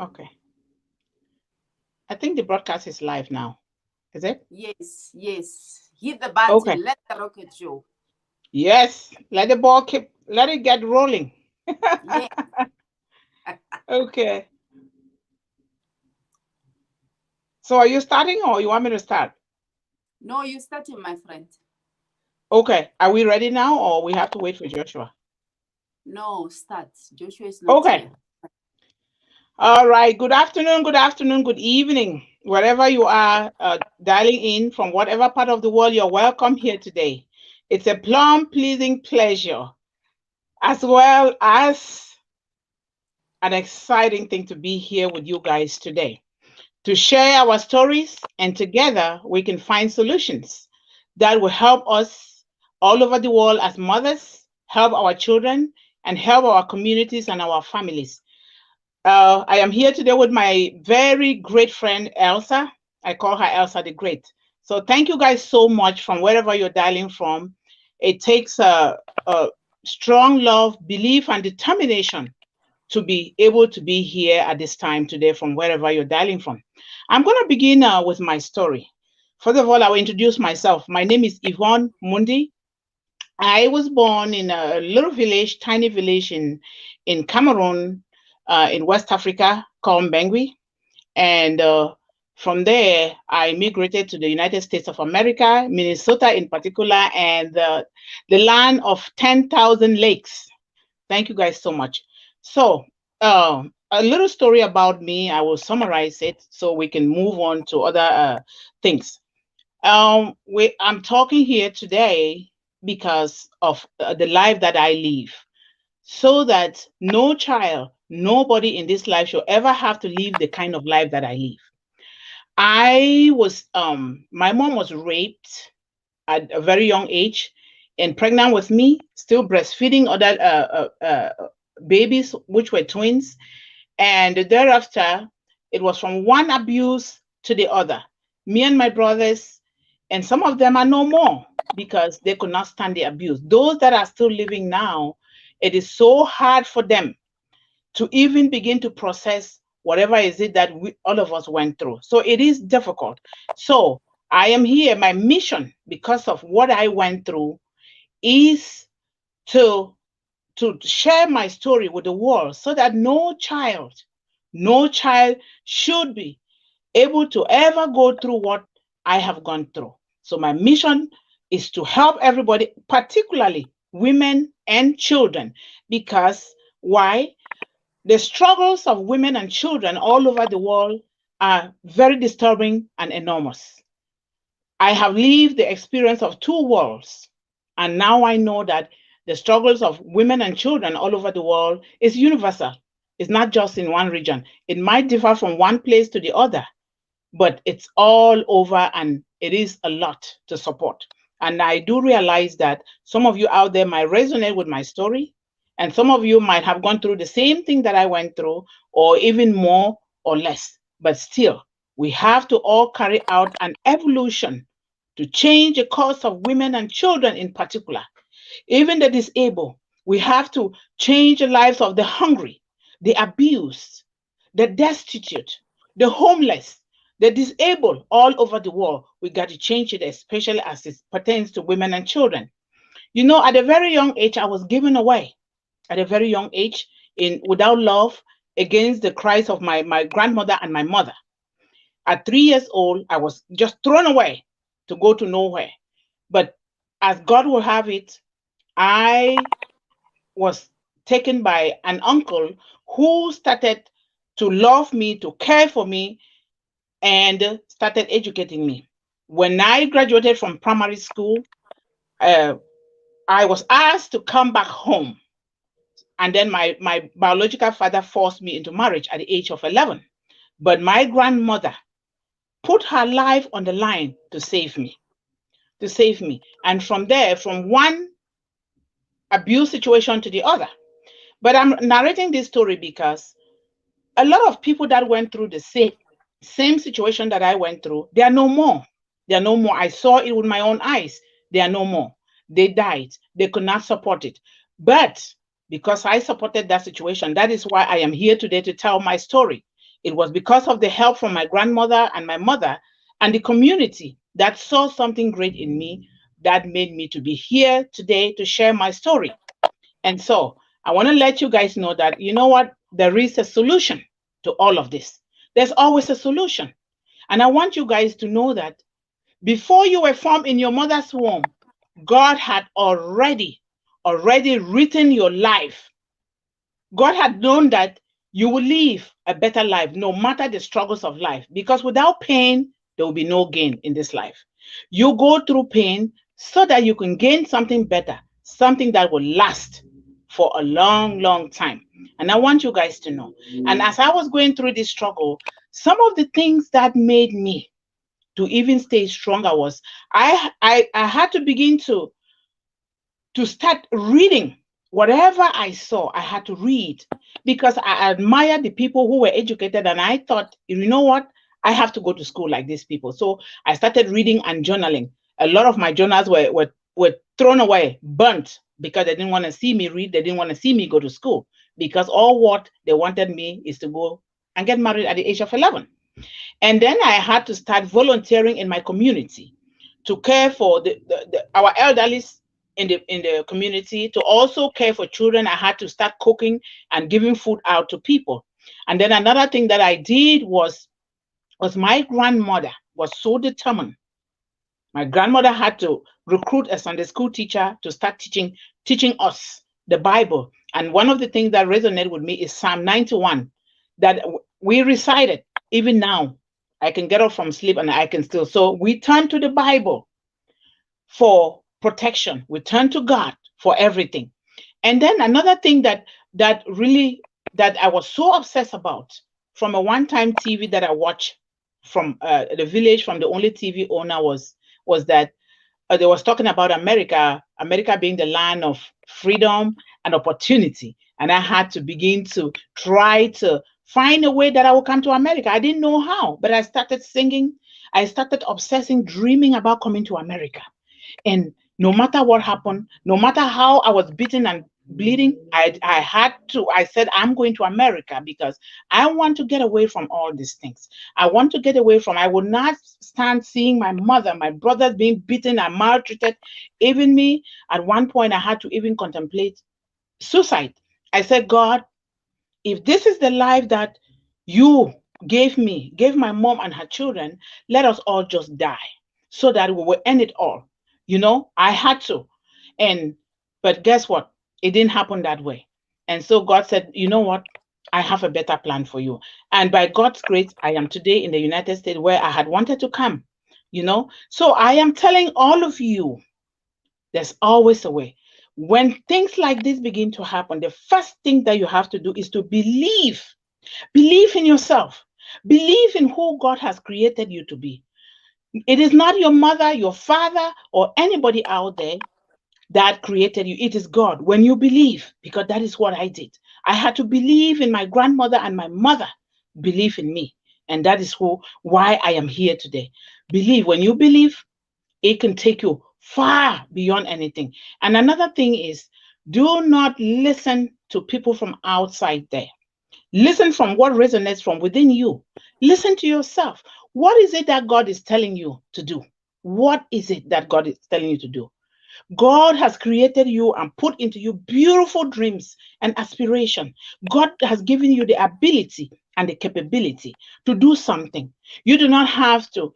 Okay. I think the broadcast is live now. Is it? Yes, yes. Hit the Okay. button. Let the rocket show. Yes. Let it get rolling. Yeah. Okay. So are you starting or you want me to start? No, you starting, my friend. Okay. Are we ready now or we have to wait for Joshua? No, start. Joshua is not Okay. here. All right. Good afternoon, good evening. Wherever you are dialing in from whatever part of the world, you're welcome here today. It's a plum pleasing pleasure as well as an exciting thing to be here with you guys today to share our stories, and together we can find solutions that will help us all over the world as mothers, help our children, and help our communities and our families. I am here today with my very great friend Elsa. I call her Elsa the Great. So thank you guys so much from wherever you're dialing from. It takes a strong love, belief, and determination to be able to be here at this time today from wherever you're dialing from. I'm going to begin with my story. First of all, I will introduce myself. My name is Yvonne Mundi. I was born in a little village, tiny village in Cameroon, in West Africa, called Mbengui. And from there, I migrated to the United States of America, Minnesota in particular, and the land of 10,000 lakes. Thank you guys so much. So, a little story about me. I will summarize it so we can move on to other things. I'm talking here today because of the life that I live, so that no child, nobody in this life should ever have to live the kind of life that I live. My mom was raped at a very young age and pregnant with me, still breastfeeding other babies, which were twins. And thereafter, it was from one abuse to the other. Me and my brothers, and some of them are no more because they could not stand the abuse. Those that are still living now, it is so hard for them to even begin to process whatever is it that all of us went through. So it is difficult. So I am here. My mission, because of what I went through, is to share my story with the world so that no child should be able to ever go through what I have gone through. So my mission is to help everybody, particularly women and children, because why? The struggles of women and children all over the world are very disturbing and enormous. I have lived the experience of two worlds, and now I know that the struggles of women and children all over the world is universal. It's not just in one region. It might differ from one place to the other, but it's all over and it is a lot to support. And I do realize that some of you out there might resonate with my story, and some of you might have gone through the same thing that I went through, or even more or less. But still, we have to all carry out an evolution to change the course of women and children in particular, even the disabled. We have to change the lives of the hungry, the abused, the destitute, the homeless, the disabled all over the world. We got to change it, especially as it pertains to women and children. You know, at a very young age, I was given away at a very young age in without love against the cries of my grandmother and my mother. At 3 years old, I was just thrown away to go to nowhere. But as God will have it, I was taken by an uncle who started to love me, to care for me, and started educating me. When I graduated from primary school, uh, I was asked to come back home. And then my biological father forced me into marriage at the age of 11. But my grandmother put her life on the line to save me. And from there, from one abuse situation to the other. But I'm narrating this story because a lot of people that went through the same situation that I went through, they are no more. They are no more. I saw it with my own eyes. They are no more. They died. They could not support it. But because I supported that situation, that is why I am here today to tell my story. It was because of the help from my grandmother and my mother and the community that saw something great in me that made me to be here today to share my story. And so I want to let you guys know that, you know what? There is a solution to all of this. There's always a solution. And I want you guys to know that before you were formed in your mother's womb, God had already written your life. God had known that you will live a better life no matter the struggles of life, because without pain, there will be no gain in this life. You go through pain so that you can gain something better, something that will last for a long, long time. And I want you guys to know. And as I was going through this struggle, some of the things that made me to even stay stronger was I had to begin to start reading. Whatever I saw, I had to read because I admired the people who were educated, and I thought, you know what? I have to go to school like these people. So I started reading and journaling. A lot of my journals were thrown away, burnt, because they didn't want to see me read. They didn't want to see me go to school because all what they wanted me is to go and get married at the age of 11. And then I had to start volunteering in my community to care for our elderly in the community, to also care for children. I had to start cooking and giving food out to people. And then another thing that I did was my grandmother was so determined. My grandmother had to recruit a Sunday school teacher to start teaching us the Bible. And one of the things that resonated with me is Psalm 91 that we recited. Even now, I can get up from sleep and I can still. So we turn to the Bible for protection. We turn to God for everything. And then another thing that I was so obsessed about from a one-time TV that I watched from the village, from the only TV owner, was that they was talking about America being the land of freedom and opportunity. And I had to begin to try to find a way that I would come to America. I didn't know how, but I started singing. I started obsessing, dreaming about coming to America. And no matter what happened, no matter how I was beaten and bleeding, I said, I'm going to America because I want to get away from all these things. I want to get away from, I will not stand seeing my mother, my brothers being beaten and maltreated. Even me, at one point, I had to even contemplate suicide. I said, God, if this is the life that you gave my mom and her children, let us all just die so that we will end it all. I had to. And but guess what? It didn't happen that way. And so God said, you know what? I have a better plan for you. And by God's grace, I am today in the United States where I had wanted to come. So I am telling all of you, there's always a way. When things like this begin to happen, the first thing that you have to do is to believe. Believe in yourself. Believe in who God has created you to be. It is not your mother, your father, or anybody out there that created you. It is God. When you believe, because that is what I did. I had to believe in my grandmother and my mother believe in me. And that is why I am here today. Believe. When you believe, it can take you far beyond anything. And another thing is, do not listen to people from outside there. Listen from what resonates from within you. Listen to yourself. What is it that God is telling you to do? What is it that God is telling you to do? God has created you and put into you beautiful dreams and aspiration. God has given you the ability and the capability to do something. You do not have to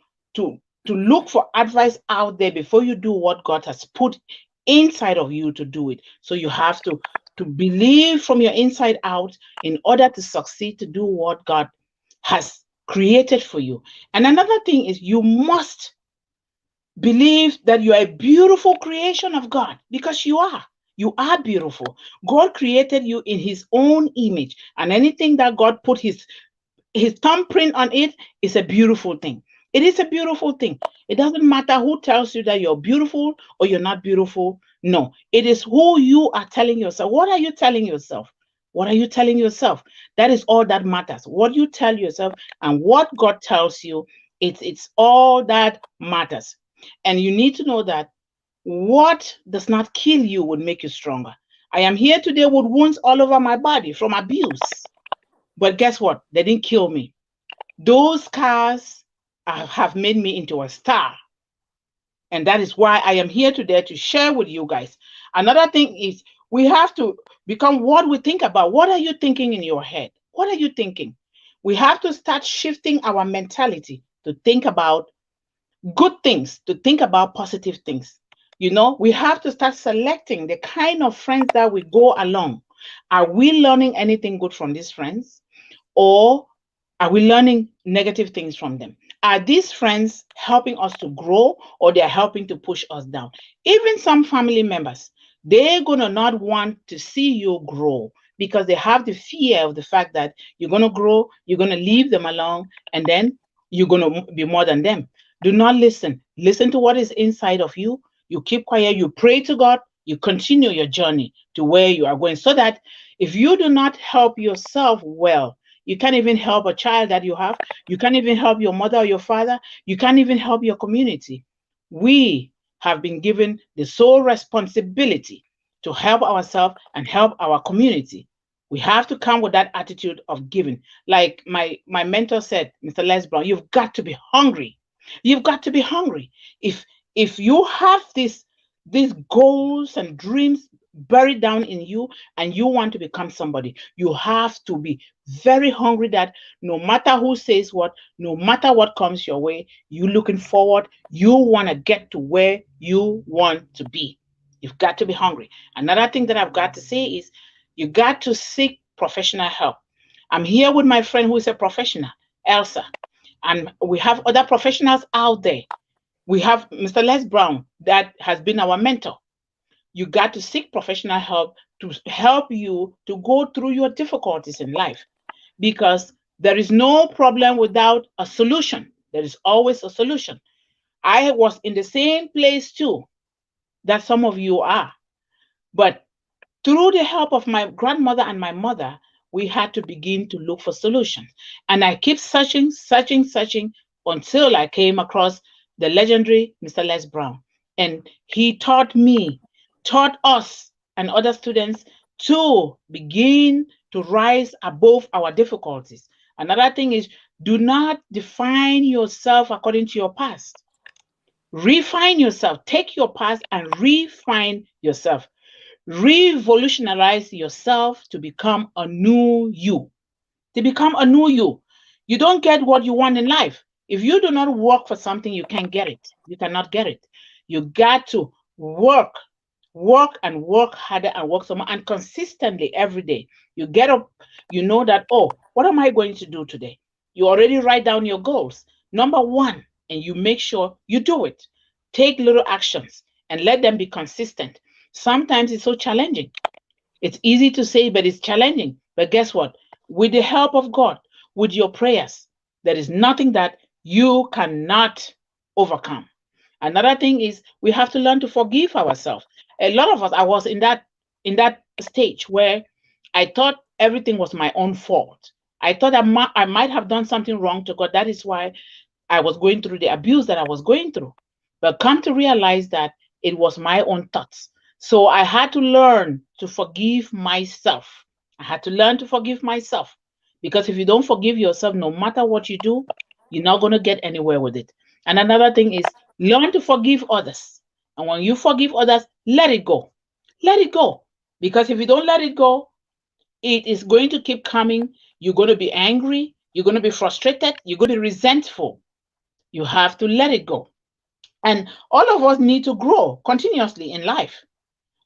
look for advice out there before you do what God has put inside of you to do it. So you have to believe from your inside out in order to succeed to do what God has created for you. And another thing is, you must believe that you are a beautiful creation of God, because you are. You are beautiful. God created you in his own image, and anything that God put his thumbprint on it is a beautiful thing. It is a beautiful thing. It doesn't matter who tells you that you're beautiful or you're not beautiful. No, it is who you are telling yourself. What are you telling yourself? What are you telling yourself? That is all that matters. What you tell yourself and what God tells you, it's all that matters. And you need to know that what does not kill you would make you stronger. I am here today with wounds all over my body from abuse. But guess what? They didn't kill me. Those scars have made me into a star. And that is why I am here today to share with you guys. Another thing is we have to become what we think about. What are you thinking in your head? What are you thinking? We have to start shifting our mentality to think about good things, to think about positive things. We have to start selecting the kind of friends that we go along. Are we learning anything good from these friends? Or are we learning negative things from them? Are these friends helping us to grow, or they're helping to push us down? Even some family members, they're going to not want to see you grow because they have the fear of the fact that you're going to grow, you're going to leave them alone, and then you're going to be more than them. Do not listen. Listen to what is inside of you. You keep quiet, you pray to God, you continue your journey to where you are going, so that if you do not help yourself well, you can't even help a child that you have. You can't even help your mother or your father. You can't even help your community. We have been given the sole responsibility to help ourselves and help our community. We have to come with that attitude of giving. Like my mentor said, Mr. Les Brown, you've got to be hungry. You've got to be hungry. If if you have these goals and dreams buried down in you and you want to become somebody, you have to be very hungry that no matter who says what, no matter what comes your way, you looking forward, you want to get to where you want to be. You've got to be hungry. Another thing that I've got to say is you got to seek professional help. I'm here with my friend who is a professional, Elsa, and we have other professionals out there. We have Mr. Les Brown that has been our mentor. You got to seek professional help to help you to go through your difficulties in life, because there is no problem without a solution. There is always a solution. I was in the same place too that some of you are, but through the help of my grandmother and my mother, we had to begin to look for solutions. And I keep searching, searching, searching until I came across the legendary Mr. Les Brown. And he taught me, taught us, and other students to begin to rise above our difficulties. Another thing is, do not define yourself according to your past. Refine yourself. Take your past and refine yourself. Revolutionize yourself to become a new you. To become a new you. You don't get what you want in life. If you do not work for something, you can't get it. You cannot get it. You got to work, work and work harder and work some more and consistently every day. You get up, you know that, oh, what am I going to do today? You already write down your goals. Number one, and you make sure you do it. Take little actions and let them be consistent. Sometimes it's so challenging. It's easy to say, but it's challenging. But guess what? With the help of God, with your prayers, there is nothing that you cannot overcome. Another thing is we have to learn to forgive ourselves. A lot of us, I was in that stage where I thought everything was my own fault. I thought I might have done something wrong to God. That is why I was going through the abuse that I was going through. But come to realize that it was my own thoughts. So I had to learn to forgive myself. I had to learn to forgive myself. Because if you don't forgive yourself, no matter what you do, you're not going to get anywhere with it. And another thing is learn to forgive others. And when you forgive others, let it go. Let it go. Because if you don't let it go, it is going to keep coming. You're going to be angry. You're going to be frustrated. You're going to be resentful. You have to let it go. And all of us need to grow continuously in life.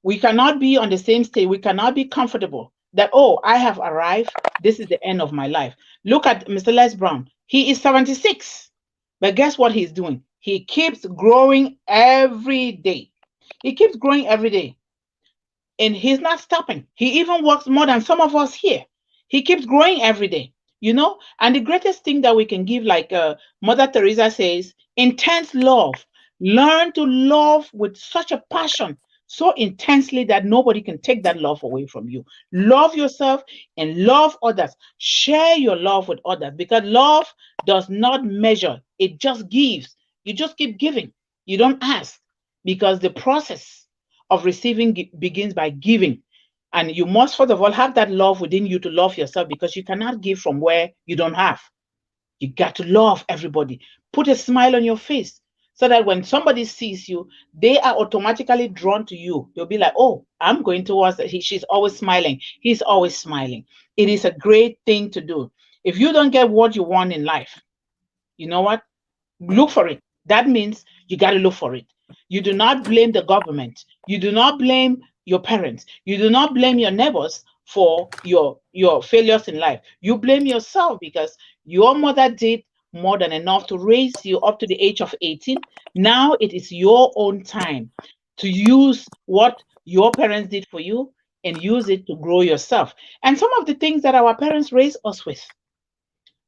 We cannot be on the same stage. We cannot be comfortable that, oh, I have arrived. This is the end of my life. Look at Mr. Les Brown. He is 76. But guess what he's doing? He keeps growing every day. He keeps growing every day. And he's not stopping. He even works more than some of us here. He keeps growing every day, And the greatest thing that we can give, like Mother Teresa says, intense love. Learn to love with such a passion, so intensely that nobody can take that love away from you. Love yourself and love others. Share your love with others because love does not measure, it just gives. You just keep giving. You don't ask because the process of receiving begins by giving. And you must, first of all, have that love within you to love yourself because you cannot give from where you don't have. You got to love everybody. Put a smile on your face so that when somebody sees you, they are automatically drawn to you. They'll be like, oh, I'm going towards she's always smiling. He's always smiling. It is a great thing to do. If you don't get what you want in life, you know what? Look for it. That means you got to look for it. You do not blame the government. You do not blame your parents. You do not blame your neighbors for your failures in life. You blame yourself because your mother did more than enough to raise you up to the age of 18. Now it is your own time to use what your parents did for you and use it to grow yourself. And some of the things that our parents raised us with,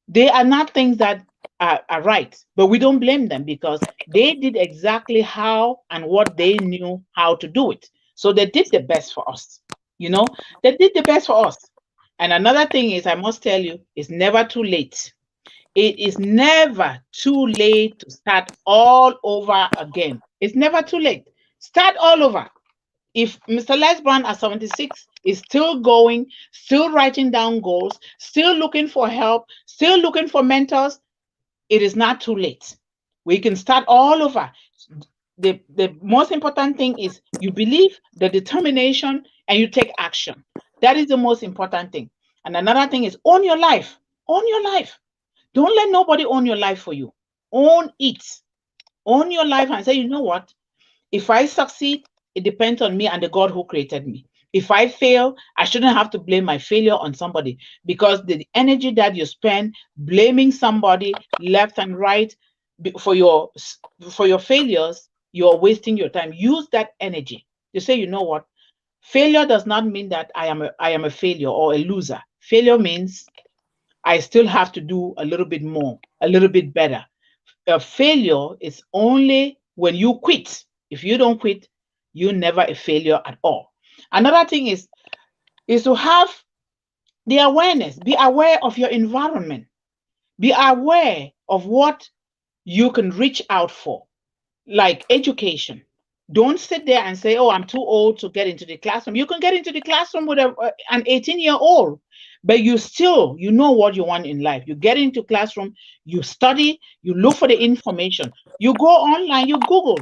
they are not things that are right, but we don't blame them because they did exactly how and what they knew how to do it. So they did the best for us. You know, they did the best for us. And another thing is, I must tell you, it's never too late. It is never too late to start all over again. It's never too late. Start all over. If Mr. Lesbrand at 76 is still going, still writing down goals, still looking for help, still looking for mentors, it is not too late. We can start all over. The most important thing is you believe, the determination, and you take action. That is the most important thing. And another thing is own your life. Own your life. Don't let nobody own your life for you. Own it. Own your life and say, you know what? If I succeed, it depends on me and the God who created me. If I fail, I shouldn't have to blame my failure on somebody because the energy that you spend blaming somebody left and right for your failures, you're wasting your time. Use that energy to say, you know what? Failure does not mean that I am a failure or a loser. Failure means I still have to do a little bit more, a little bit better. A failure is only when you quit. If you don't quit, you're never a failure at all. Another thing is to have the awareness. Be aware of your environment. Be aware of what you can reach out for, like education. Don't sit there and say, oh, I'm too old to get into the classroom. You can get into the classroom with an 18-year-old, but you know what you want in life. You get into classroom, you study, you look for the information. You go online, you Google.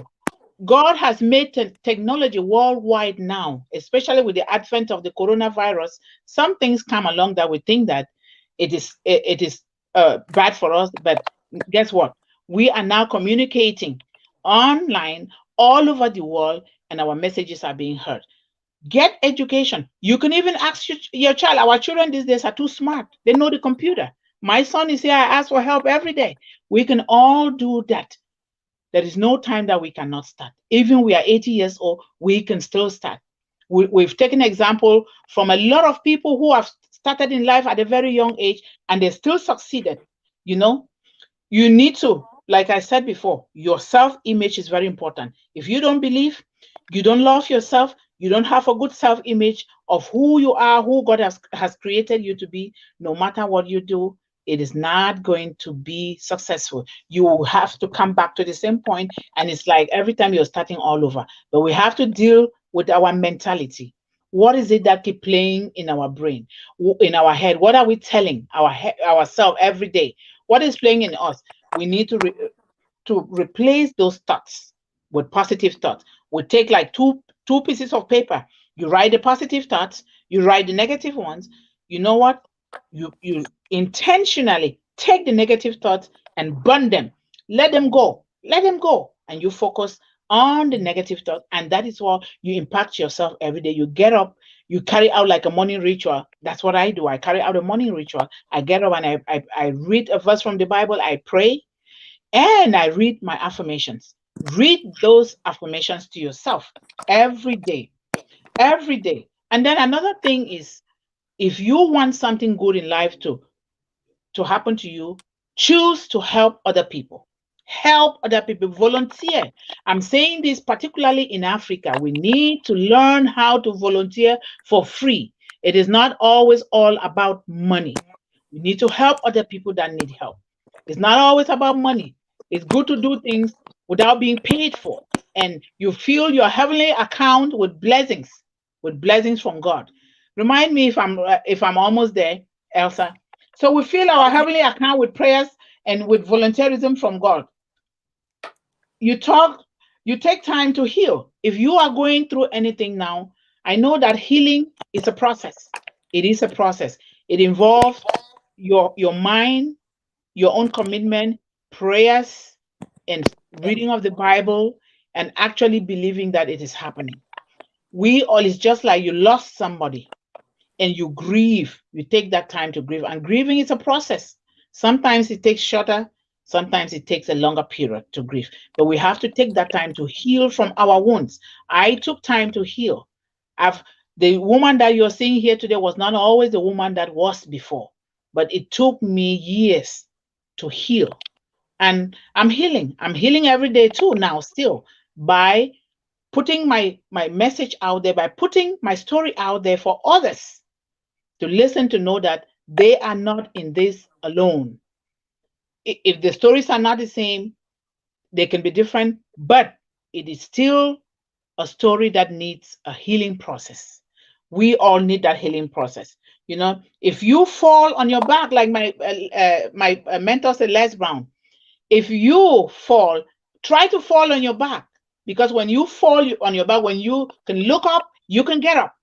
God has made technology worldwide now, especially with the advent of the coronavirus. Some things come along that we think that it is bad for us, but guess what? We are now communicating online all over the world, and our messages are being heard. Get education. You can even ask your child. Our children these days are too smart. They know the computer. My son is here. I ask for help every day. We can all do that. There is no time that we cannot start. Even we are 80 years old, we can still start. We've taken example from a lot of people who have started in life at a very young age and they still succeeded. You know, you need to, like I said before, your self-image is very important. If you don't believe, you don't love yourself, you don't have a good self-image of who you are, who God has created you to be, no matter what you do, it is not going to be successful. You will have to come back to the same point, and it's like every time you're starting all over. But we have to deal with our mentality. What is it that keep playing in our brain, in our head? What are we telling ourselves every day? What is playing in us? We need to replace those thoughts with positive thoughts. We take like two pieces of paper. You write the positive thoughts, you write the negative ones. You know what? You intentionally take the negative thoughts and burn them. Let them go. Let them go. And you focus on the negative thought. And that is what you impact yourself every day. You get up, you carry out like a morning ritual. That's what I do. I carry out a morning ritual. I get up and I read a verse from the Bible. I pray and I read my affirmations. Read those affirmations to yourself every day. Every day. And then another thing is, if you want something good in life to happen to you, choose to help other people. Help other people, volunteer. I'm saying this particularly in Africa. We need to learn how to volunteer for free. It is not always all about money. We need to help other people that need help. It's not always about money. It's good to do things without being paid for. And you fill your heavenly account with blessings from God. Remind me if I'm almost there, Elsa. So we fill our Okay. heavenly account with prayers and with volunteerism from God. You talk, you take time to heal. If you are going through anything now, I know that healing is a process. It is a process. It involves your mind, your own commitment, prayers, and reading of the Bible, and actually believing that it is happening. We all, it's just like you lost somebody and you grieve. You take that time to grieve, and grieving is a process. Sometimes it takes shorter, sometimes it takes a longer period to grieve, but we have to take that time to heal from our wounds. I took time to heal. I've The woman that you're seeing here today was not always the woman that was before, but it took me years to heal. And I'm healing. I'm healing every day too now, still, by putting my message out there, by putting my story out there for others to listen, to know that they are not in this alone. If the stories are not the same, they can be different, but it is still a story that needs a healing process. We all need that healing process. If you fall on your back, like my mentor said, Les Brown, if you fall, try to fall on your back, because when you fall on your back, when you can look up, you can get up.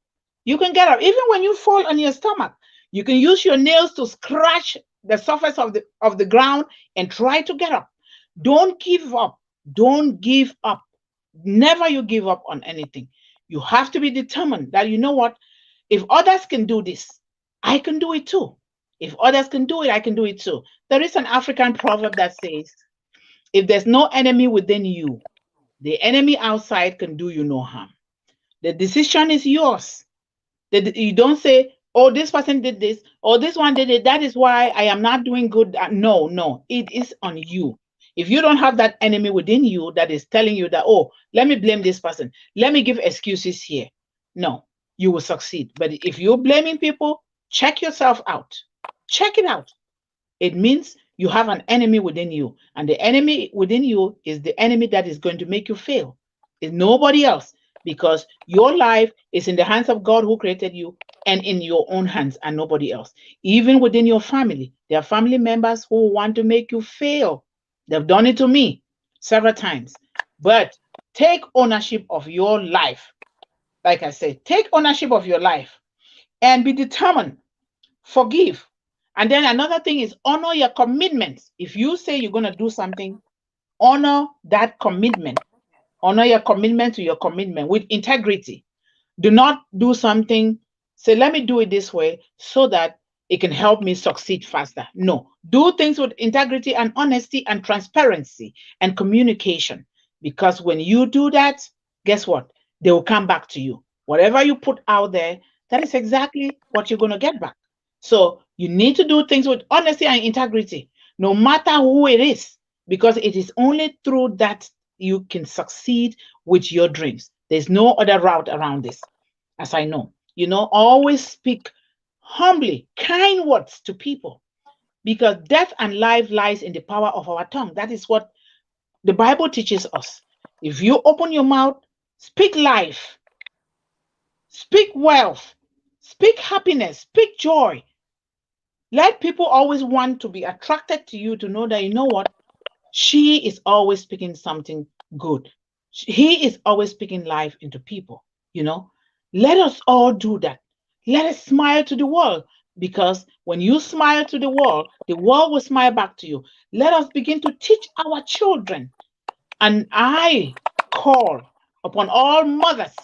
You can get up. Even when you fall on your stomach, you can use your nails to scratch the surface of the ground and try to get up. Don't give up. Don't give up. Never you give up on anything. You have to be determined that, you know what, if others can do this, I can do it too. If others can do it, I can do it too. There is an African proverb that says, if there's no enemy within you, the enemy outside can do you no harm. The decision is yours. You don't say, oh, this person did this, or this one did it, that is why I am not doing good. No, no, it is on you. If you don't have that enemy within you that is telling you that, oh, let me blame this person, let me give excuses here, no, you will succeed. But if you're blaming people, check yourself out. Check it out. It means you have an enemy within you, and the enemy within you is the enemy that is going to make you fail. It's nobody else, because your life is in the hands of God who created you, and in your own hands, and nobody else. Even within your family, there are family members who want to make you fail. They've done it to me several times. But take ownership of your life. Like I said, take ownership of your life and be determined. Forgive. And then another thing is honor your commitments. If you say you're going to do something, honor that commitment. Honor your commitment to your commitment with integrity. Do not do something, say, let me do it this way so that it can help me succeed faster. No, do things with integrity and honesty and transparency and communication. Because when you do that, guess what? They will come back to you. Whatever you put out there, that is exactly what you're going to get back. So you need to do things with honesty and integrity, no matter who it is, because it is only through that you can succeed with your dreams. There's no other route around this, as I know. Always speak humbly, kind words to people, because death and life lies in the power of our tongue. That is what the Bible teaches us. If you open your mouth, speak life, speak wealth, speak happiness, speak joy. Let people always want to be attracted to you, to know that, you know what, she is always speaking something good. He is always speaking life into people. Let us all do that. Let us smile to the world, because when you smile to the world will smile back to you. Let us begin to teach our children. And I call upon all mothers.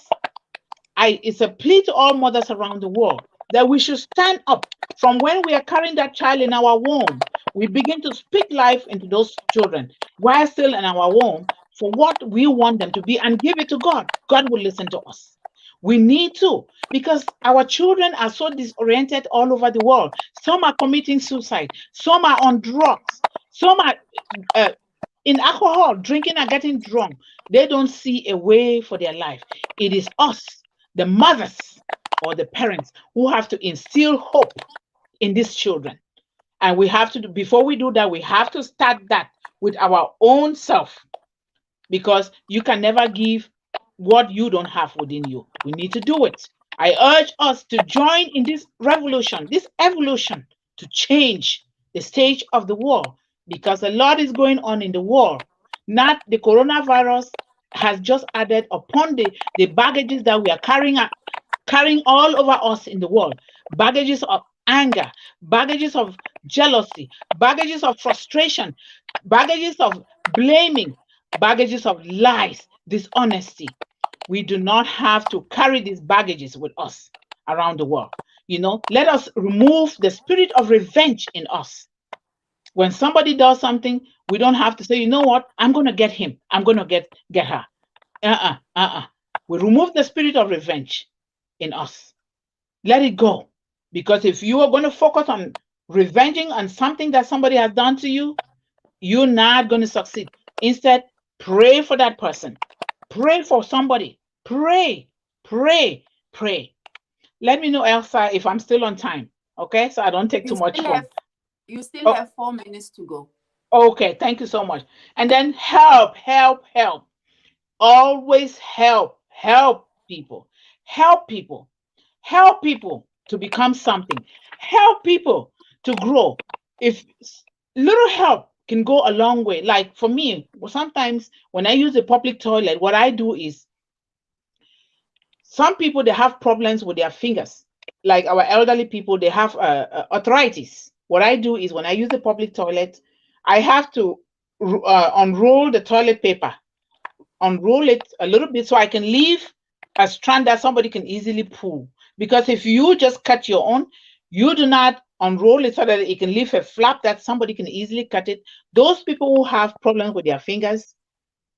It's a plea to all mothers around the world that we should stand up. From when we are carrying that child in our womb, we begin to speak life into those children while still in our womb, for what we want them to be, and give it to God. God will listen to us. We need to, because our children are so disoriented all over the world. Some are committing suicide, some are on drugs, some are in alcohol, drinking and getting drunk. They don't see a way for their life. It is us, the mothers or the parents, who have to instill hope in these children. And we have to, before we do that, we have to start that with our own self, because you can never give what you don't have within you. We need to do it. I urge us to join in this revolution, this evolution, to change the stage of the world, because a lot is going on in the world. Not the coronavirus has just added upon the baggages that we are carrying all over us in the world. Baggages of anger, baggages of jealousy, baggages of frustration, baggages of blaming, baggages of lies, dishonesty. We do not have to carry these baggages with us around the world. Let us remove the spirit of revenge in us. When somebody does something, we don't have to say, you know what, I'm going to get him, I'm going to get her. We remove the spirit of revenge in us. Let it go. Because if you are going to focus on revenging on something that somebody has done to you, you're not going to succeed. Instead, pray for that person. Pray for somebody. Pray, pray, pray. Let me know, Elsa, if I'm still on time. Okay, so I don't take You too much still from. have you still Oh, have 4 minutes to go. okay, thank you so much. And then help, help, help. Always help, help people, help people, help people to become something, help people to grow. If little help can go a long way. Like for me, sometimes when I use the public toilet, what I do is some people they have problems with their fingers. Like our elderly people, they have arthritis. What I do is when I use the public toilet, I have to unroll the toilet paper, unroll it a little bit so I can leave a strand that somebody can easily pull. Because if you just cut your own, you do not unroll it so that it can leave a flap that somebody can easily cut it. Those people who have problems with their fingers,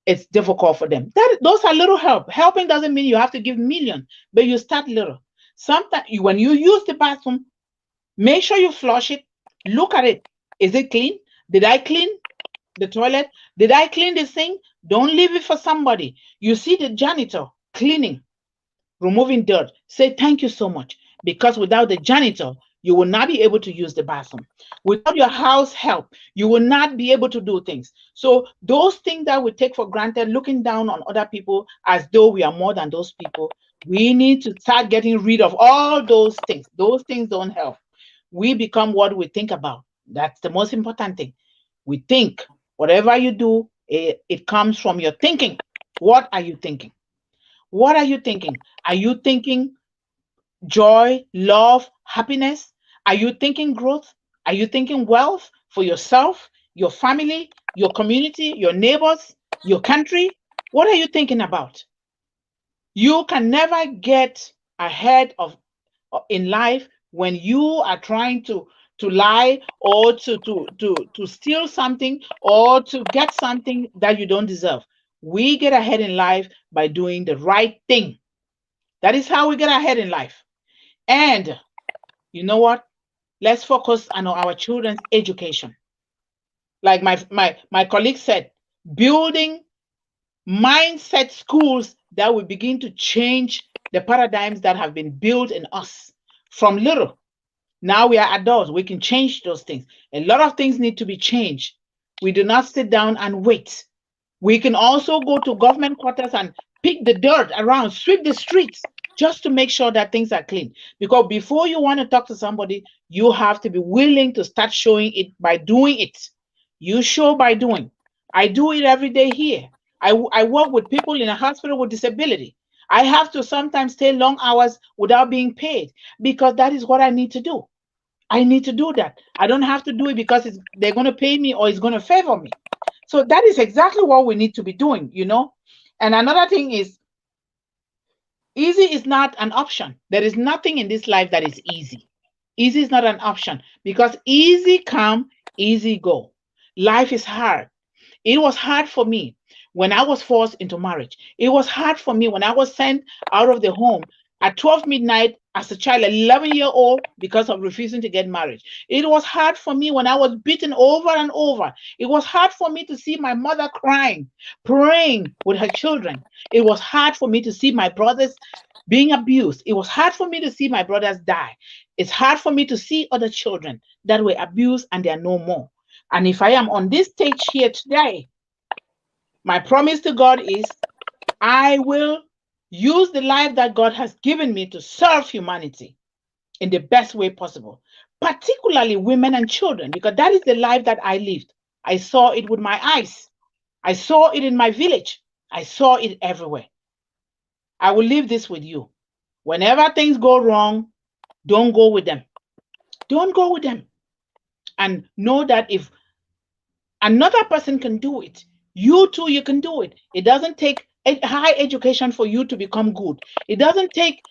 it's difficult for them. Those are little help. Helping doesn't mean you have to give million, but you start little. Sometimes when you use the bathroom, make sure you flush it. Look at it. Is it clean? Did I clean the toilet? Did I clean this thing? Don't leave it for somebody. You see the janitor cleaning, removing dirt. Say thank you so much. Because without the janitor, you will not be able to use the bathroom. Without your house help, you will not be able to do things. So those things that we take for granted, looking down on other people as though we are more than those people, we need to start getting rid of all those things. Those things don't help. We become what we think about. That's the most important thing. We think. Whatever you do, it comes from your thinking. What are you thinking? What are you thinking? Are you thinking joy, love, happiness? Are you thinking growth? Are you thinking wealth for yourself, your family, your community, your neighbors, your country? What are you thinking about? You can never get ahead of in life when you are trying to lie or to steal something or to get something that you don't deserve. We get ahead in life by doing the right thing. That is how we get ahead in life. And you know what? Let's focus on our children's education. Like my colleague said, building mindset schools that will begin to change the paradigms that have been built in us from little. Now we are adults. We can change those things. A lot of things need to be changed. We do not sit down and wait. We can also go to government quarters and pick the dirt around, sweep the streets just to make sure that things are clean. Because before you want to talk to somebody, you have to be willing to start showing it by doing it. You show by doing. I do it every day here. I work with people in a hospital with disability. I have to sometimes stay long hours without being paid because that is what I need to do. I need to do that. I don't have to do it because they're going to pay me or it's going to favor me. So that is exactly what we need to be doing. And another thing is, easy is not an option. There is nothing in this life that is easy. Easy is not an option because easy come, easy go. Life is hard. It was hard for me when I was forced into marriage. It was hard for me when I was sent out of the home at 12 midnight as a child, 11-year-old, because of refusing to get married. It was hard for me when I was beaten over and over. It was hard for me to see my mother crying, praying with her children. It was hard for me to see my brothers being abused. It was hard for me to see my brothers die. It's hard for me to see other children that were abused and they are no more. And if I am on this stage here today, my promise to God is I will use the life that God has given me to serve humanity in the best way possible, particularly women and children, because that is the life that I lived. I saw it with my eyes. I saw it in my village. I saw it everywhere. I will leave this with you. Whenever things go wrong, don't go with them. Don't go with them. And know that if another person can do it, you too, you can do it. It doesn't take a high education for you to become good. It doesn't take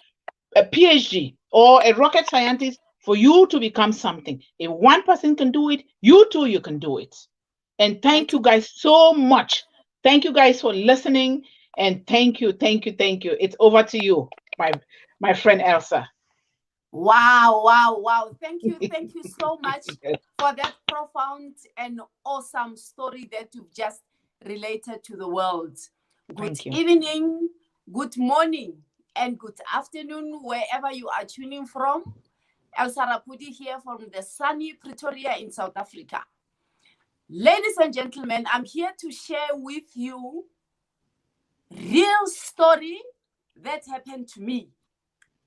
a PhD or a rocket scientist for you to become something. If one person can do it, you too, you can do it. And I thank you guys so much. Thank you guys for listening. And thank you, thank you, thank you. It's over to you, my friend Elsa. Wow, wow, wow. Thank you so much for that profound and awesome story that you've just related to the world. Good Thank you. evening, good morning, and good afternoon, wherever you are tuning from. Elsa Rapudi here from the sunny Pretoria in South Africa. Ladies and gentlemen, I'm here to share with you real story that happened to me.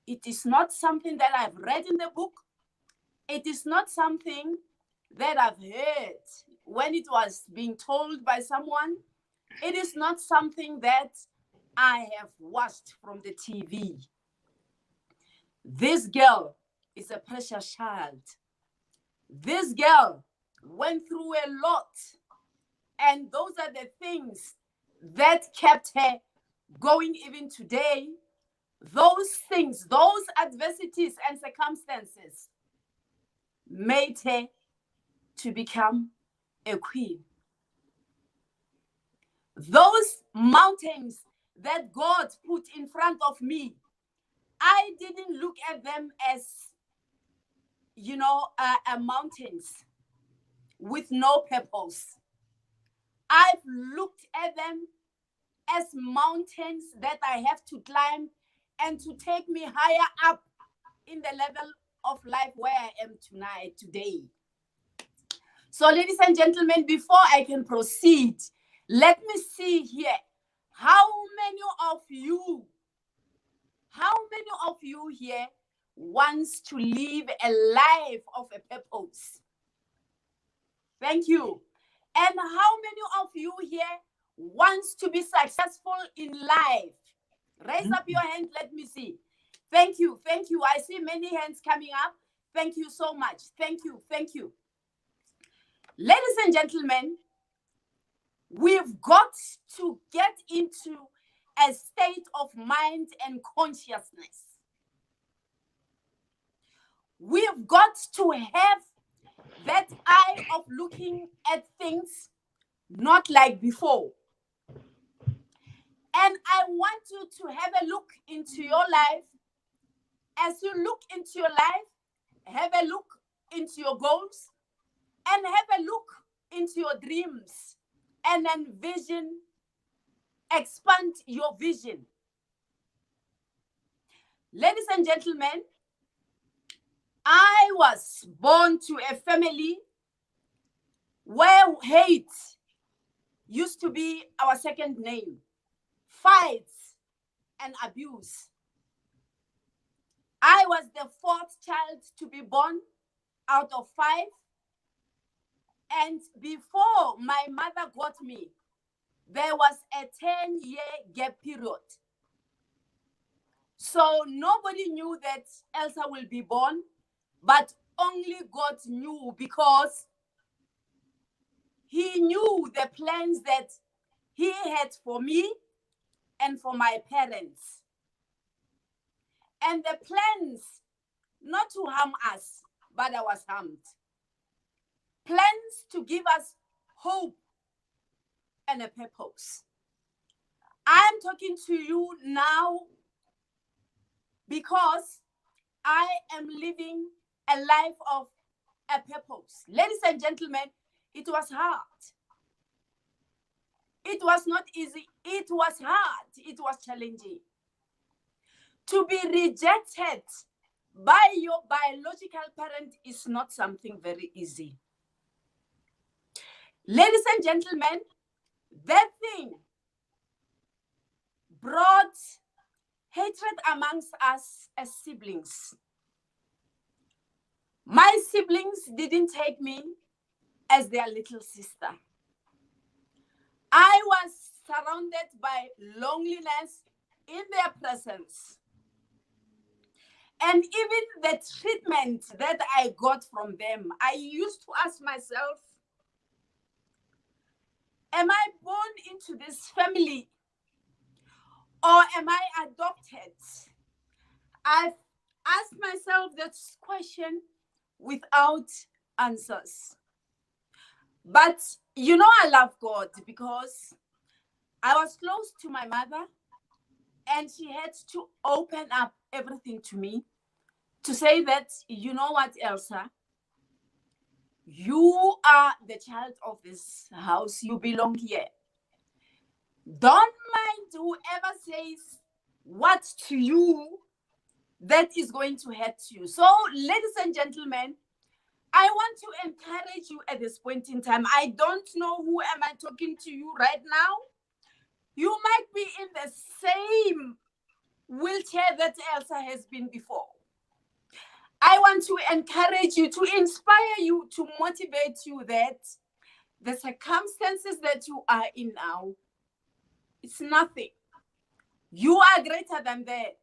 It is not something that I've read in the book. It is not something that I've heard when it was being told by someone. It is not something that I have watched from the TV. This girl is a precious child. This girl went through a lot. And those are the things that kept her going even today. Those things, those adversities and circumstances made her to become a queen. Those mountains that God put in front of me, I didn't look at them as, mountains with no purpose. I've looked at them as mountains that I have to climb and to take me higher up in the level of life where I am today. So, ladies and gentlemen, before I can proceed, let me see here how many of you here wants to live a life of a purpose? Thank you. And how many of you here wants to be successful in life? Raise up your hand. Let me see. Thank you. Thank you. I see many hands coming up. Thank you so much. Thank you. Thank you. Ladies and gentlemen, we've got to get into a state of mind and consciousness. We've got to have that eye of looking at things not like before. And I want you to have a look into your life. As you look into your life, have a look into your goals and have a look into your dreams and envision, expand your vision. Ladies and gentlemen, I was born to a family where hate used to be our second name, fights and abuse. I was the fourth child to be born out of 5. And before my mother got me, there was a 10-year gap period. So nobody knew that Elsa will be born, but only God knew, because he knew the plans that he had for me and for my parents. And the plans not to harm us, but I was harmed. Plans to give us hope and a purpose. I'm talking to you now because I am living a life of a purpose. Ladies and gentlemen, it was hard. It was not easy. It was hard. It was challenging. To be rejected by your biological parent is not something very easy. Ladies and gentlemen, that thing brought hatred amongst us as siblings. My siblings didn't take me as their little sister. I was surrounded by loneliness in their presence. And even the treatment that I got from them, I used to ask myself, am I born into this family or am I adopted? I've asked myself that question without answers. But you know, I love God because I was close to my mother and she had to open up everything to me to say that, you know what, Elsa, you are the child of this house. You belong here. Don't mind whoever says what to you that is going to hurt you. So, ladies and gentlemen, I want to encourage you at this point in time. I don't know who am I talking to you right now. You might be in the same wheelchair that Elsa has been before. I want to encourage you, to inspire you, to motivate you that the circumstances that you are in now, it's nothing. You are greater than that.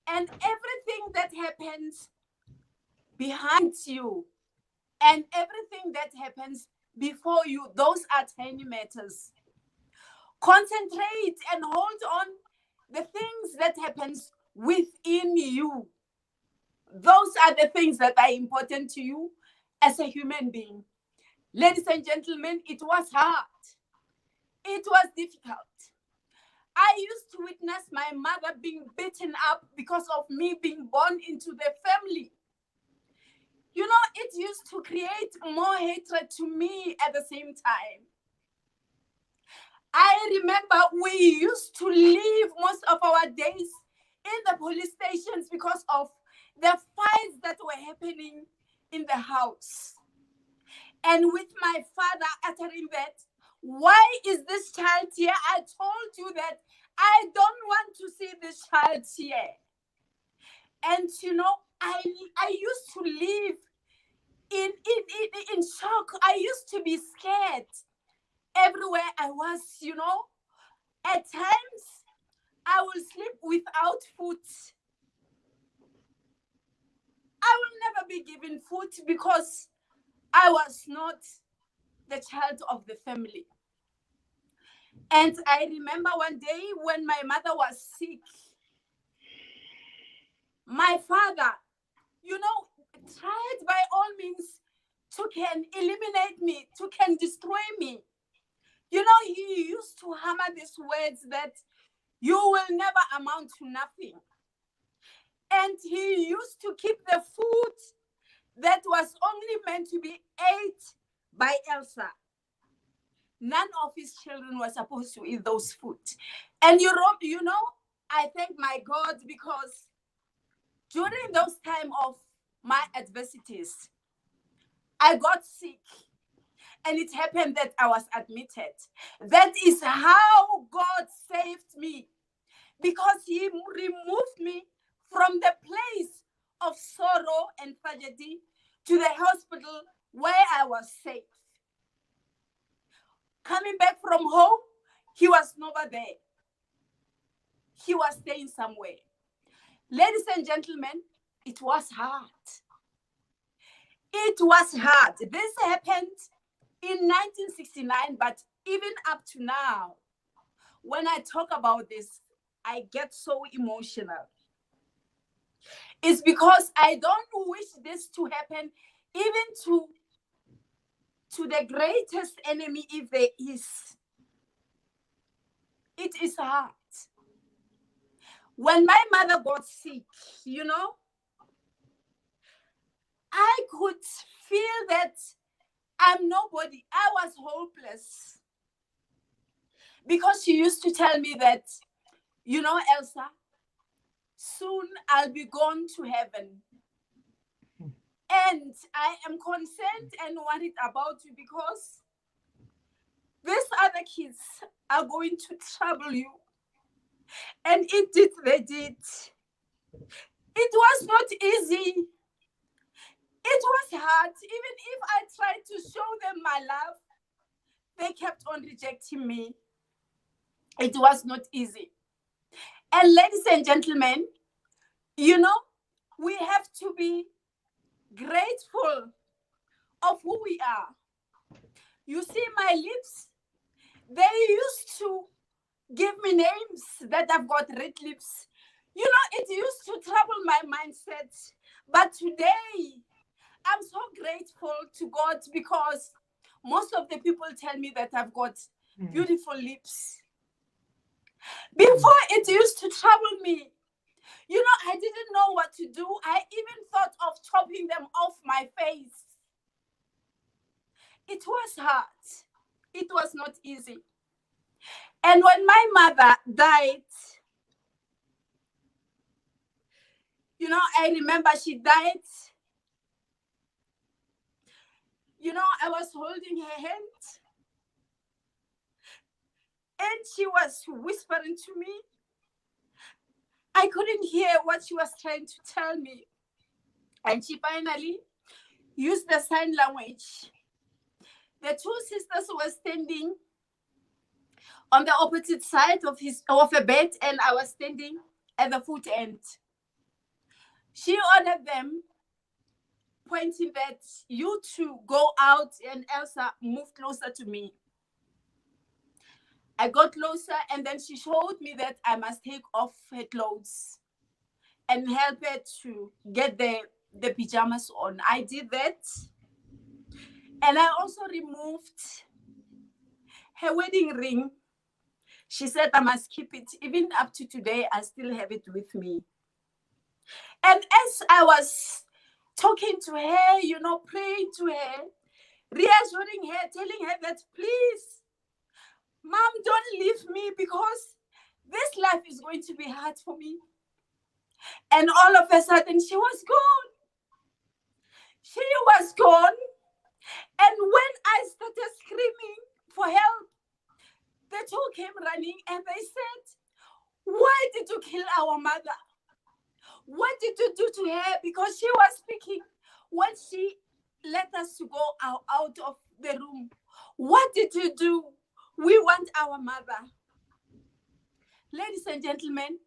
And everything that happens behind you and everything that happens before you, those are tiny matters. Concentrate and hold on the things that happens within you. Those are the things that are important to you as a human being. Ladies and gentlemen, it was hard. It was difficult. I used to witness my mother being beaten up because of me being born into the family. You know, it used to create more hatred to me at the same time. I remember we used to live most of our days in the police stations because of the fights that were happening in the house. And with my father uttering that, why is this child here? I told you that I don't want to see this child here. And you know, I used to live in shock. I used to be scared everywhere I was, you know. At times, I will sleep without food. I will never be given food because I was not the child of the family. And I remember one day when my mother was sick, my father, you know, tried by all means to can eliminate me, to can destroy me. You know, he used to hammer these words that you will never amount to nothing. And he used to keep the food that was only meant to be ate by Elsa. None of his children were supposed to eat those food. And you know, I thank my God because during those times of my adversities, I got sick. And it happened that I was admitted. That is how God saved me. Because he removed me from the place of sorrow and tragedy to the hospital where I was safe. Coming back from home, he was never there. He was staying somewhere. Ladies and gentlemen, it was hard. It was hard. This happened in 1969, but even up to now, when I talk about this, I get so emotional. It's because I don't wish this to happen even to the greatest enemy, if there is. It is hard. When my mother got sick, you know, I could feel that I'm nobody. I was hopeless. Because she used to tell me that, you know, Elsa, soon I'll be gone to heaven. And I am concerned and worried about you because these other kids are going to trouble you. And indeed they did. It was not easy. It was hard. Even if I tried to show them my love, they kept on rejecting me. It was not easy. And ladies and gentlemen, you know, we have to be grateful of who we are. You see, my lips, they used to give me names that I've got red lips. You know, it used to trouble my mindset. But today, I'm so grateful to God because most of the people tell me that I've got beautiful lips. Before, it used to trouble me. You know, I didn't know what to do. I even thought of chopping them off my face. It was hard. It was not easy. And when my mother died, you know, I remember she died. You know, I was holding her hand. And she was whispering to me. I couldn't hear what she was trying to tell me. And she finally used the sign language. The two sisters were standing on the opposite side of a bed, and I was standing at the foot end. She ordered them, pointing that you two go out and Elsa move closer to me. I got closer, and then she showed me that I must take off her clothes and help her to get the pajamas on. I did that. And I also removed her wedding ring. She said I must keep it. Even up to today, I still have it with me. And as I was talking to her, you know, praying to her, reassuring her, telling her that, please, Mom, don't leave me because this life is going to be hard for me. And all of a sudden, she was gone. She was gone. And when I started screaming for help, the two came running and they said, why did you kill our mother? What did you do to her? Because she was speaking when she let us to go out of the room. What did you do? We want our mother. Ladies and gentlemen,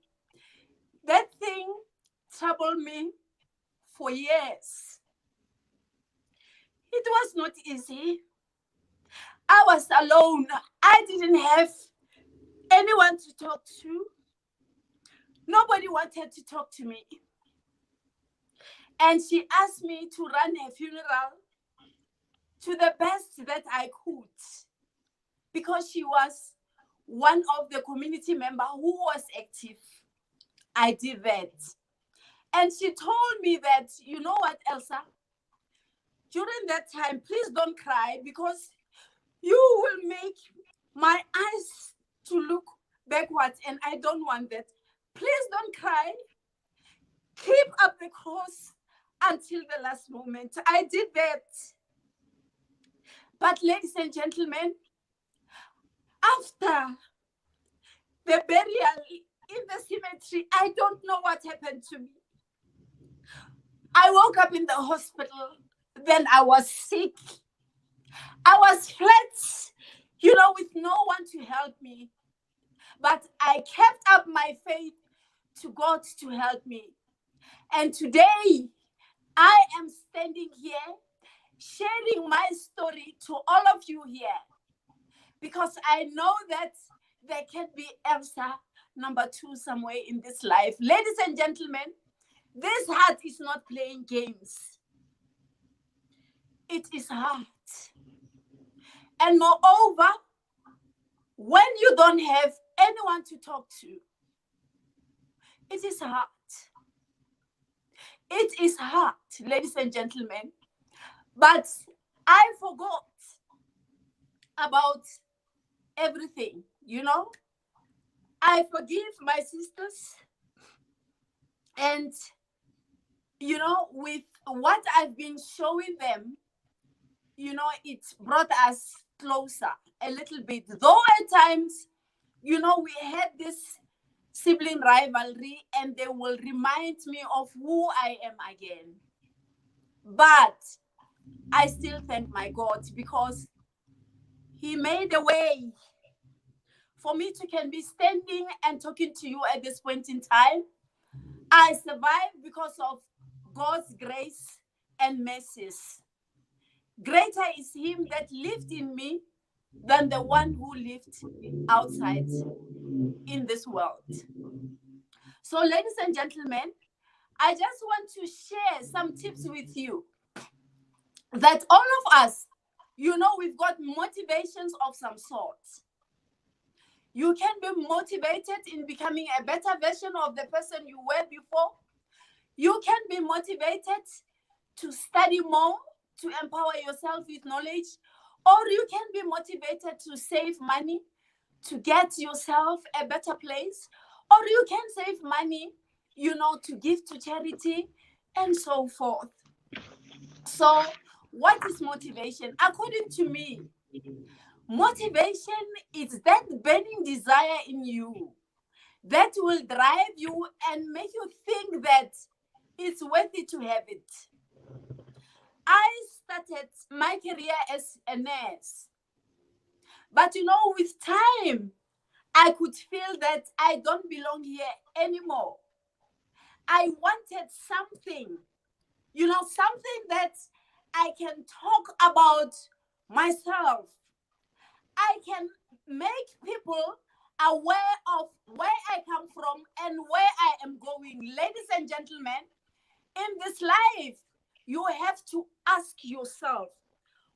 that thing troubled me for years. It was not easy. I was alone. I didn't have anyone to talk to. Nobody wanted to talk to me. And she asked me to run her funeral to the best that I could, because she was one of the community members who was active. I did that. And she told me that, you know what, Elsa, during that time, please don't cry because you will make my eyes to look backwards, and I don't want that. Please don't cry. Keep up the cross until the last moment. I did that. But ladies and gentlemen, after the burial in the cemetery, I don't know what happened to me. I woke up in the hospital. Then I was sick. I was flat, you know, with no one to help me. But I kept up my faith to God to help me. And today, I am standing here sharing my story to all of you here, because I know that there can be Elsa number 2 somewhere in this life. Ladies and gentlemen, this heart is not playing games. It is hard. And moreover, when you don't have anyone to talk to, it is hard. It is hard, ladies and gentlemen. But I forgot about everything, you know. I forgive my sisters. And, you know, with what I've been showing them, you know, it brought us closer a little bit. Though at times, you know, we had this sibling rivalry, and they will remind me of who I am again. But I still thank my God because He made a way for me to can be standing and talking to you at this point in time. I survived because of God's grace and mercies. Greater is Him that lived in me than the one who lived outside in this world. So, ladies and gentlemen, I just want to share some tips with you that all of us, we've got motivations of some sort. You can be motivated in becoming a better version of the person you were before. You can be motivated to study more, to empower yourself with knowledge, or you can be motivated to save money, to get yourself a better place, or you can save money, to give to charity and so forth. So, what is motivation? According to me, motivation is that burning desire in you that will drive you and make you think that it's worth it to have it. I started my career as a nurse, but with time, I could feel that I don't belong here anymore. I wanted something, something that I can talk about myself. I can make people aware of where I come from and where I am going. Ladies and gentlemen, in this life, you have to ask yourself,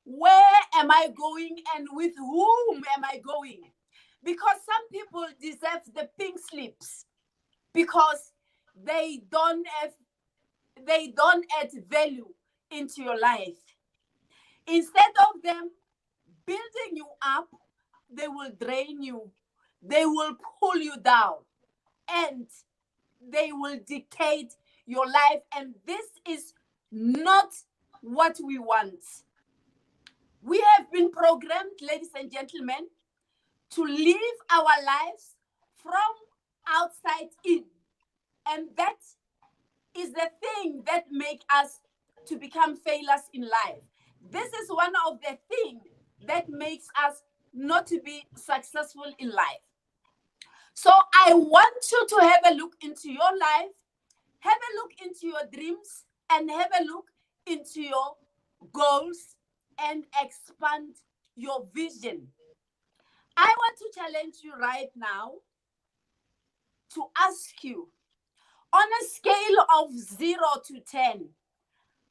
where am I going and with whom am I going? Because some people deserve the pink slips because they don't add value into your life. Instead of them building you up, they will drain you, they will pull you down, and they will dictate your life. And this is not what we want. We have been programmed, ladies and gentlemen, to live our lives from outside in. And that is the thing that makes us to become failures in life. This is one of the things that makes us not to be successful in life. So I want you to have a look into your life, have a look into your dreams, and have a look into your goals and expand your vision. I want to challenge you right now to ask you, on a scale of 0 to 10,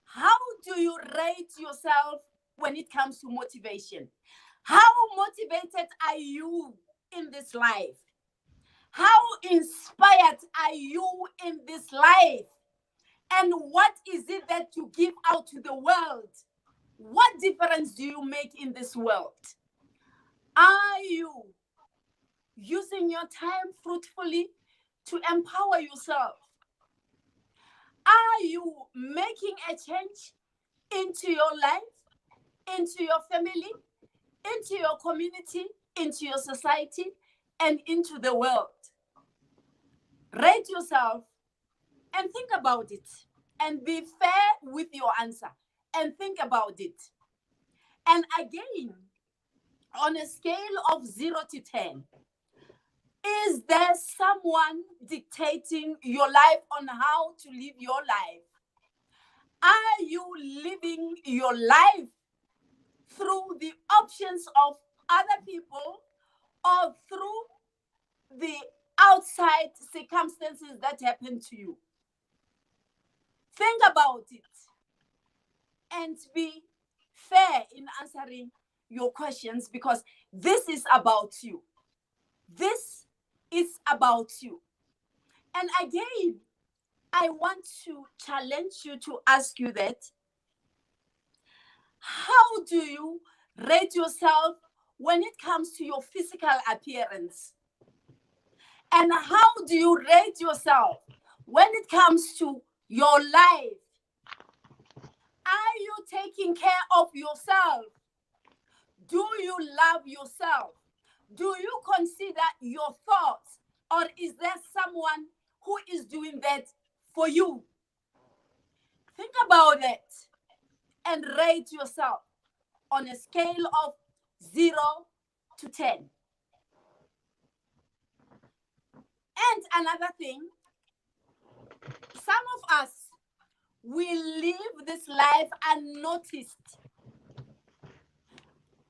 how do you rate yourself when it comes to motivation? How motivated are you in this life? How inspired are you in this life? And what is it that you give out to the world? What difference do you make in this world? Are you using your time fruitfully to empower yourself? Are you making a change into your life, into your family, into your community, into your society, and into the world? Rate yourself and think about it. And be fair with your answer. And think about it. And again, on a scale of 0 to 10, is there someone dictating your life on how to live your life? Are you living your life through the options of other people or through the outside circumstances that happen to you? Think about it and be fair in answering your questions, because this is about you. This is about you. And again, I want to challenge you to ask you that, how do you rate yourself when it comes to your physical appearance? And how do you rate yourself when it comes to your life? Are you taking care of yourself? Do you love yourself? Do you consider your thoughts? Or is there someone who is doing that for you? Think about it. and rate yourself on a scale of 0 to 10. And another thing, some of us will live this life unnoticed.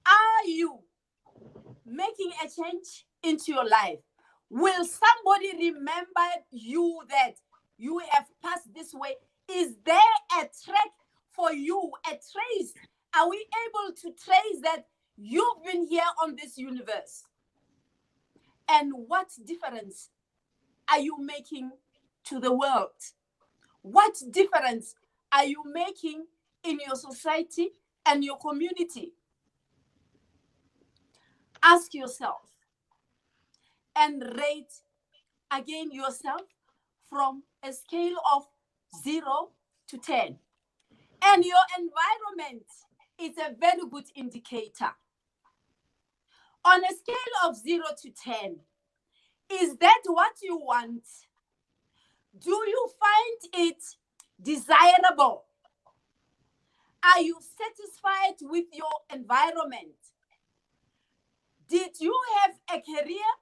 Are you making a change into your life? Will somebody remember you that you have passed this way? Is there a track for you, a trace? Are we able to trace that you've been here on this universe? And what difference are you making to the world? What difference are you making in your society and your community? Ask yourself and rate again yourself from a scale of 0 to 10. And your environment is a very good indicator. On a scale of 0 to 10, is that what you want? Do you find it desirable? Are you satisfied with your environment? Did you have a career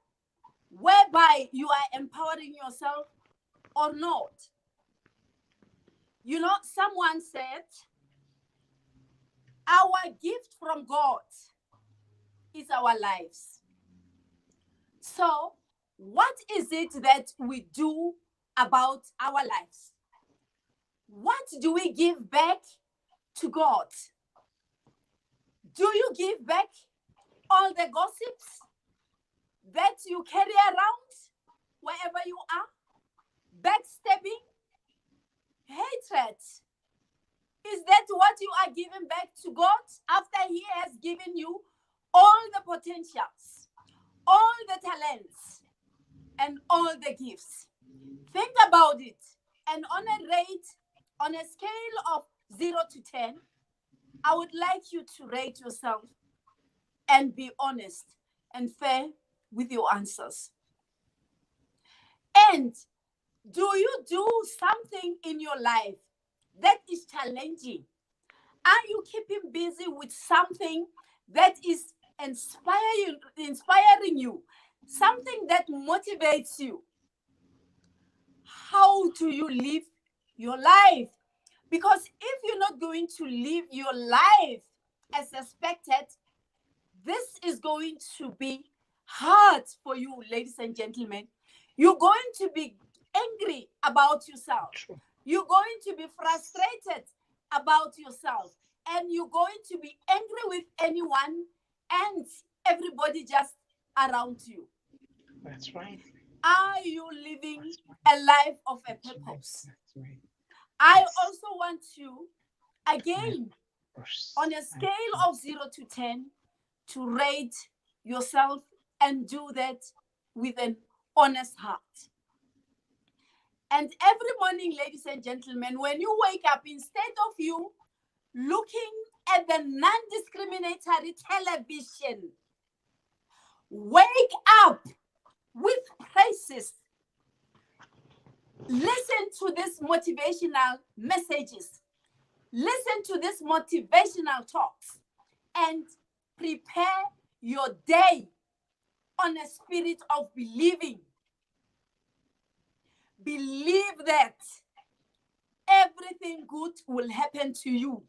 whereby you are empowering yourself or not? You know, someone said, our gift from God is our lives. So, what is it that we do about our lives? What do we give back to God? Do you give back all the gossips that you carry around wherever you are? Backstabbing? Hatred? Is that what you are giving back to God after He has given you all the potentials, all the talents, and all the gifts? Think about it. And on a scale of 0 to 10, I would like you to rate yourself and be honest and fair with your answers. And do you do something in your life that is challenging? Are you keeping busy with something that is inspiring you, something that motivates you? How do you live your life? Because if you're not going to live your life as expected, this is going to be hard for you, ladies and gentlemen. You're going to be angry about yourself. You're going to be frustrated about yourself. And you're going to be angry with anyone and everybody just around you. That's right. Are you living a life of a purpose? That's right. I also want you, again, on a scale of 0 to 10, to rate yourself and do that with an honest heart. And every morning, ladies and gentlemen, when you wake up, instead of you looking at the non-discriminatory television, wake up with praises. Listen to these motivational messages. Listen to these motivational talks and prepare your day on a spirit of believing. Believe that everything good will happen to you.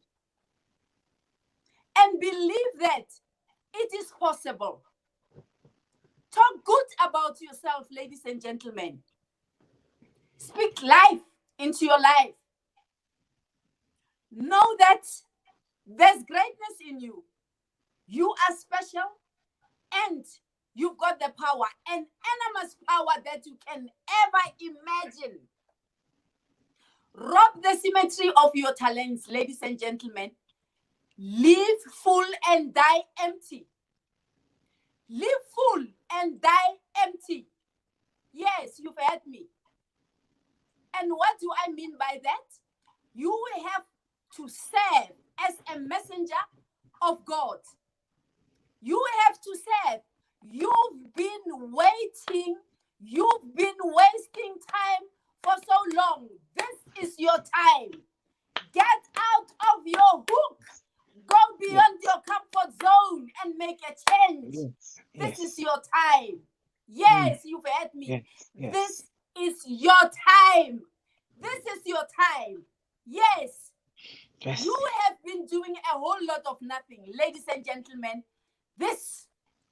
And believe that it is possible. Talk good about yourself, ladies and gentlemen. Speak life into your life. Know that there's greatness in you. You are special and you've got the power, an enormous power that you can ever imagine. Rob the symmetry of your talents, ladies and gentlemen. Live full and die empty. Live full and die empty. Yes, you've heard me. And what do I mean by that? You will have to serve as a messenger of God. You have to serve. You've been waiting. You've been wasting time for so long. This is your time. Get out of your hook. Go beyond your comfort zone and make a change. Yes. This Yes. is your time. Yes, you've heard me. Yes. Yes. This is your time. This is your time. Yes. Yes. You have been doing a whole lot of nothing. Ladies and gentlemen, this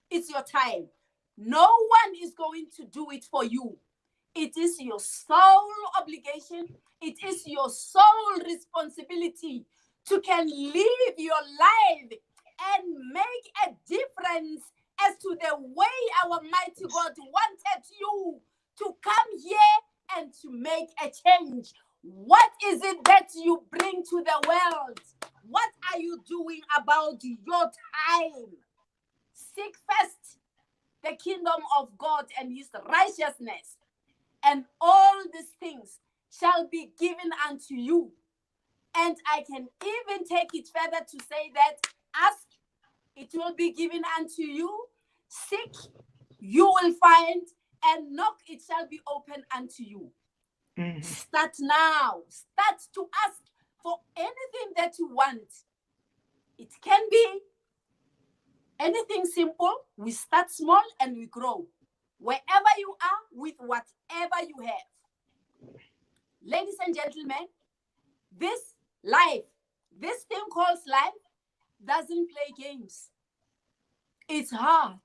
is your time. No one is going to do it for you. It is your sole obligation. It is your sole responsibility to can live your life and make a difference as to the way our mighty God wanted you to come here and to make a change. What is it that you bring to the world? What are you doing about your time? Seek first the kingdom of God and his righteousness, and all these things shall be given unto you. And I can even take it further to say that ask, it will be given unto you. Seek, you will find, and knock, it shall be opened unto you. Start now. Start to ask for anything that you want. It can be anything simple. We start small and we grow. Wherever you are, with whatever you have. Ladies and gentlemen, this life, this thing called life, doesn't play games. It's hard.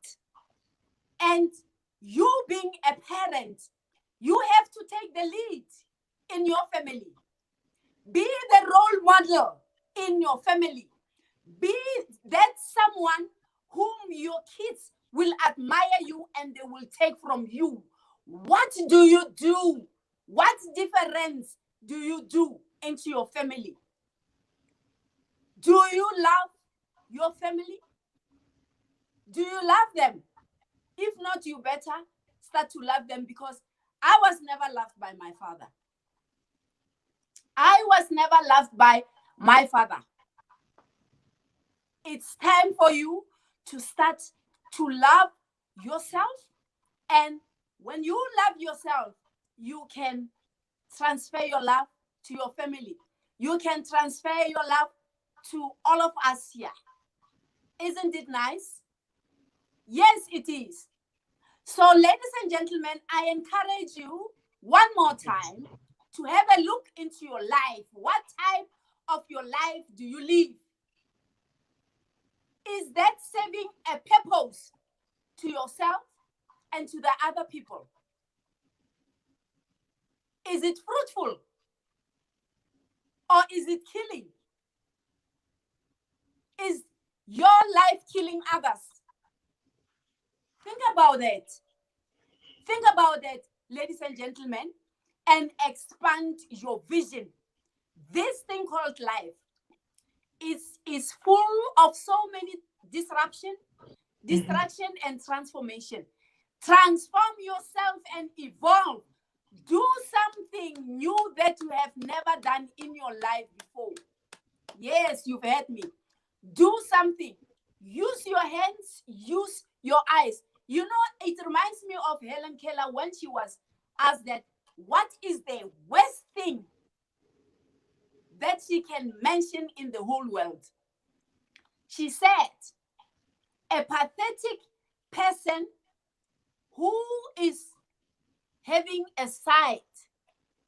And you being a parent, you have to take the lead in your family. Be the role model in your family. Be that someone whom your kids will admire you and they will take from you. What do you do? What difference do you do into your family? Do you love your family? Do you love them? If not, you better start to love them, because I was never loved by my father. I was never loved by my father. It's time for you to start to love yourself. And when you love yourself, you can transfer your love to your family. You can transfer your love to all of us here. Isn't it nice? Yes, it is. So, ladies and gentlemen, I encourage you one more time to have a look into your life. What type of your life do you live? Is that serving a purpose to yourself and to the other people? Is it fruitful? Or is it killing? Is your life killing others? Think about that. Think about that, ladies and gentlemen, and expand your vision. This thing called life is full of so many distraction, and transformation. Transform yourself and evolve. Do something new that you have never done in your life before. Yes, you've heard me. Do something. Use your hands, use your eyes. You know, it reminds me of Helen Keller when she was asked that, what is the worst thing that she can mention in the whole world? She said, a pathetic person who is having a sight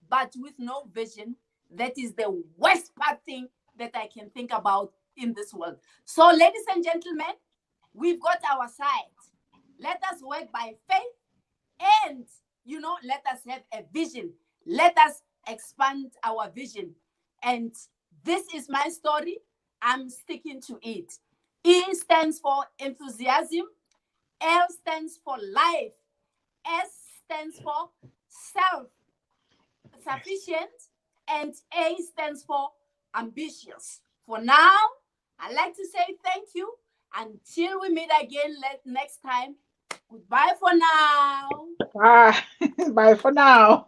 but with no vision, that is the worst bad thing that I can think about in this world. So, ladies and gentlemen, we've got our sight. Let us work by faith and, let us have a vision. Let us expand our vision. And this is my story. I'm sticking to it. E stands for enthusiasm. L stands for life. S stands for self-sufficient. And A stands for ambitious. For now, I'd like to say thank you. Until we meet again next time. Goodbye for now. Bye for now.